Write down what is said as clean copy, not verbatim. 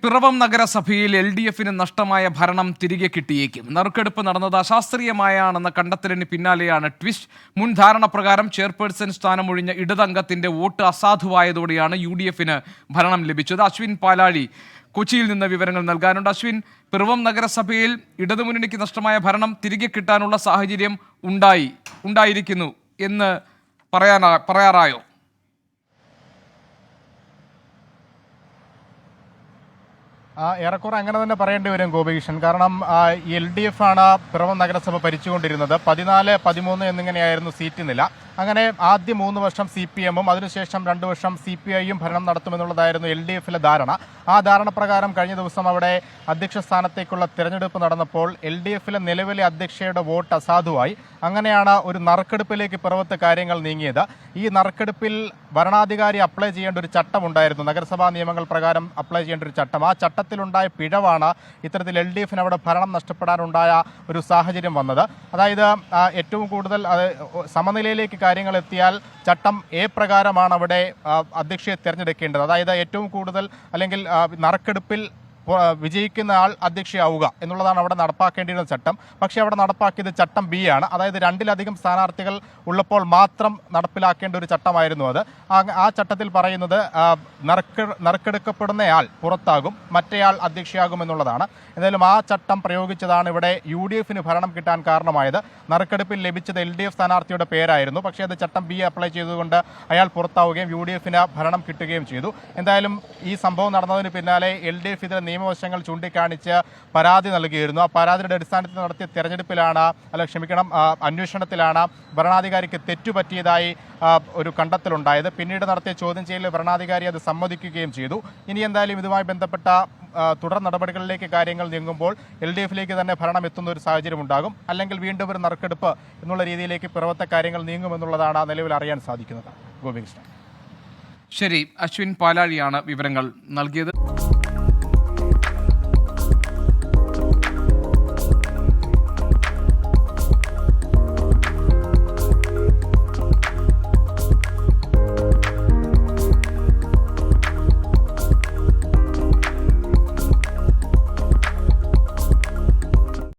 പിറവം നഗരസഭയിൽ LDFന് നഷ്ടമായ ഭരണം തിരികെ കിട്ടിയേക്കും. നറുക്കെടുപ്പ് നടന്നത് അശാസ്ത്രീയമായാണെന്ന കണ്ടെത്തലിന് പിന്നാലെയാണ് ട്വിസ്റ്റ്. മുൻ ധാരണ പ്രകാരം ചെയർപേഴ്സൺ സ്ഥാനം ഒഴിഞ്ഞ ഇടതംഗത്തിന്റെ വോട്ട് അസാധുവായതോടെയാണ് UDFന് ഭരണം ലഭിച്ചത്. അശ്വിൻ പാലാഴി കൊച്ചിയിൽ നിന്ന് വിവരങ്ങൾ നൽകാനുണ്ട്. അശ്വിൻ, പിറവം നഗരസഭയിൽ ഇടതുമുന്നണിക്ക് നഷ്ടമായ ഭരണം തിരികെ കിട്ടാനുള്ള സാഹചര്യം ഉണ്ടായിരിക്കുന്നു എന്ന് പറയാറായോ? ഏറെക്കുറെ അങ്ങനെ തന്നെ പറയേണ്ടി വരും ഗോപികൃഷ്ണൻ. കാരണം LDF ആണ് പിറവം നഗരസഭ ഭരിച്ചുകൊണ്ടിരുന്നത്. 14, 13 എന്നിങ്ങനെയായിരുന്നു സീറ്റ് നില. അങ്ങനെ ആദ്യ 3 വർഷം CPM-ഉം അതിനുശേഷം 2 വർഷം CPI-യും ഭരണം നടത്തുമെന്നുള്ളതായിരുന്നു LDF-ലെ ധാരണ. ആ ധാരണ പ്രകാരം കഴിഞ്ഞ ദിവസം അവിടെ അധ്യക്ഷ സ്ഥാനത്തേക്കുള്ള തിരഞ്ഞെടുപ്പ് നടന്നപ്പോൾ LDF-ലെ നിലവിലെ അധ്യക്ഷയുടെ വോട്ട് അസാധുവായി. അങ്ങനെയാണ് ഒരു നറുക്കെടുപ്പിലേക്ക് പിറവത്ത് കാര്യങ്ങൾ നീങ്ങിയത്. ഈ നറുക്കെടുപ്പിൽ ഭരണാധികാരി അപ്ലൈ ചെയ്യേണ്ട ഒരു ചട്ടമുണ്ടായിരുന്നു, നഗരസഭാ നിയമങ്ങൾ പ്രകാരം അപ്ലൈ ചെയ്യേണ്ട ഒരു ചട്ടം. ആ ചട്ടത്തിലുണ്ടായ പിഴവാണ് ഇത്തരത്തിൽ LDF-ന് അവിടെ ഭരണം നഷ്ടപ്പെടാനുണ്ടായ ഒരു സാഹചര്യം വന്നത്. അതായത് ഏറ്റവും കൂടുതൽ സമനിലയിലേക്ക് കാര്യങ്ങൾ എത്തിയാൽ ചട്ടം A പ്രകാരമാണ് അവിടെ അധ്യക്ഷയെ തിരഞ്ഞെടുക്കേണ്ടത്. അതായത് ഏറ്റവും കൂടുതൽ അല്ലെങ്കിൽ നറുക്കെടുപ്പിൽ വിജയിക്കുന്ന ആൾ അധ്യക്ഷയാവുക എന്നുള്ളതാണ് അവിടെ നടപ്പാക്കേണ്ടിയിരുന്ന ചട്ടം. പക്ഷേ അവിടെ നടപ്പാക്കിയത് ചട്ടം B ആണ്. അതായത് 2-ലധികം സ്ഥാനാർത്ഥികൾ ഉള്ളപ്പോൾ മാത്രം നടപ്പിലാക്കേണ്ട ഒരു ചട്ടമായിരുന്നു അത്. ആ ചട്ടത്തിൽ പറയുന്നത് നറുക്കെടുക്കപ്പെടുന്നയാൾ പുറത്താകും, മറ്റേയാൾ അധ്യക്ഷയാകുമെന്നുള്ളതാണ്. എന്തായാലും ആ ചട്ടം പ്രയോഗിച്ചതാണ് ഇവിടെ UDF-ന് ഭരണം കിട്ടാൻ കാരണമായത്. നറുക്കെടുപ്പിൽ ലഭിച്ചത് LDF സ്ഥാനാർത്ഥിയുടെ പേരായിരുന്നു. പക്ഷേ അത് ചട്ടം B അപ്ലൈ ചെയ്തുകൊണ്ട് അയാൾ പുറത്താവുകയും UDF-ന് ഭരണം കിട്ടുകയും ചെയ്തു. എന്തായാലും ഈ സംഭവം നടന്നതിന് പിന്നാലെ LDF ഇതിലെ നിയമവശങ്ങൾ ചൂണ്ടിക്കാണിച്ച് പരാതി നൽകിയിരുന്നു. ആ പരാതിയുടെ അടിസ്ഥാനത്തിൽ നടത്തിയ അന്വേഷണത്തിലാണ് ഭരണാധികാരിക്ക് തെറ്റുപറ്റിയതായി ഒരു കണ്ടെത്തലുണ്ടായത്. പിന്നീട് നടത്തിയ ചോദ്യം ചെയ്യലിൽ ഭരണാധികാരി അത് സമ്മതിക്കുകയും ചെയ്തു. ഇനി എന്തായാലും ഇതുമായി ബന്ധപ്പെട്ട തുടർ നടപടികളിലേക്ക് കാര്യങ്ങൾ നീങ്ങുമ്പോൾ LDF-ലേക്ക് തന്നെ ഭരണം എത്തുന്ന ഒരു സാഹചര്യം ഉണ്ടാകും. അല്ലെങ്കിൽ വീണ്ടും ഒരു നറുക്കെടുപ്പ് എന്നുള്ള രീതിയിലേക്ക് പിറവത്തെ കാര്യങ്ങൾ നീങ്ങുമെന്നുള്ളതാണ് നിലവിൽ അറിയാൻ സാധിക്കുന്നത്. ഗോപികൃഷ്ണൻ. ശരി, അശ്വിൻ പാലാഴിയാണ് വിവരങ്ങൾ നൽകിയത്.